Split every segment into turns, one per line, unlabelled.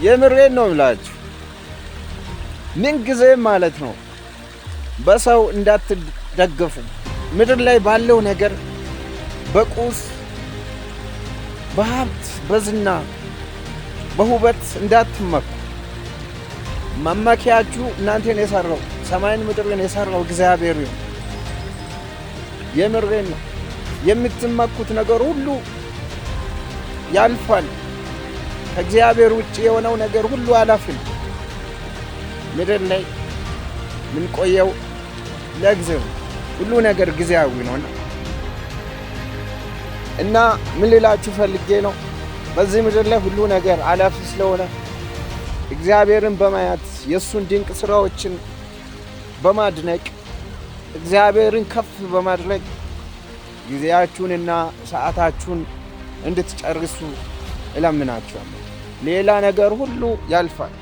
የምሬን ነው ብላችሁ ምን ጊዜም ማለት ነው በሰው እንዳትደገፉ። ምድር ላይ ባለው ነገር በቁስ በሀብት በዝና በውበት እንዳትመኩ። መመኪያችሁ እናንተን የሰራው ሰማይን ምድርን የሰራው እግዚአብሔር ነው። የምሬን ነው። የምትመኩት ነገር ሁሉ ያልፋል። ከእግዚአብሔር ውጭ የሆነው ነገር ሁሉ አላፊ ነው። ምድር ላይ ምን ቆየው ለጊዜው ሁሉ ነገር ጊዜያዊ ነውና እና ምን ልላችሁ ፈልጌ ነው በዚህ ምድር ላይ ሁሉ ነገር አላፊ ስለሆነ እግዚአብሔርን በማየት የሱን ድንቅ ስራዎችን በማድነቅ እግዚአብሔርን ከፍ በማድረግ ጊዜያችሁንና ሰዓታችሁን እንድትጨርሱ እለምናችኋለሁ። ሌላ ነገር ሁሉ ያልፋል።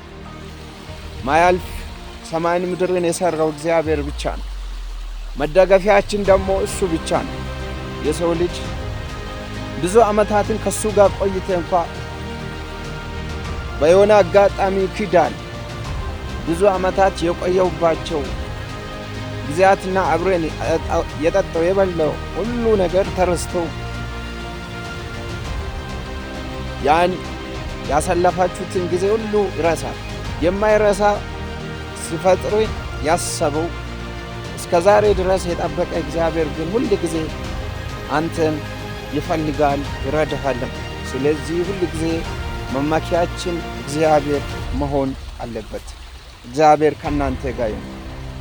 ማያልፍ ሰማይን ምድርን የሰራው እግዚአብሔር ብቻ ነው። መደገፊያችን ደግሞ እሱ ብቻ ነው። የሰው ልጅ ብዙ ዓመታትን ከሱ ጋር ቆይተ እንኳ በየሆነ አጋጣሚ ክዳል ብዙ ዓመታት የቆየውባቸው ጊዜያትና አብረን የጠጣው የበላው ሁሉ ነገር ተረስተው ያን ያሳለፋችሁትን ጊዜ ሁሉ ይረሳል። የማይረሳ ሲፈጥሩ ያሰበው እስከ ዛሬ ድረስ የጠበቀ እግዚአብሔር ግን ሁል ጊዜ አንተን ይፈልጋል፣ ይረዳሃል። ስለዚህ ሁል ጊዜ መመኪያችን እግዚአብሔር መሆን አለበት። እግዚአብሔር ከእናንተ ጋር ይሁን።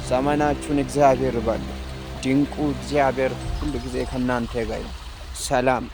ዘመናችሁን እግዚአብሔር ባርክ። ድንቁ እግዚአብሔር ሁል ጊዜ ከእናንተ ጋር ይሁን። ሰላም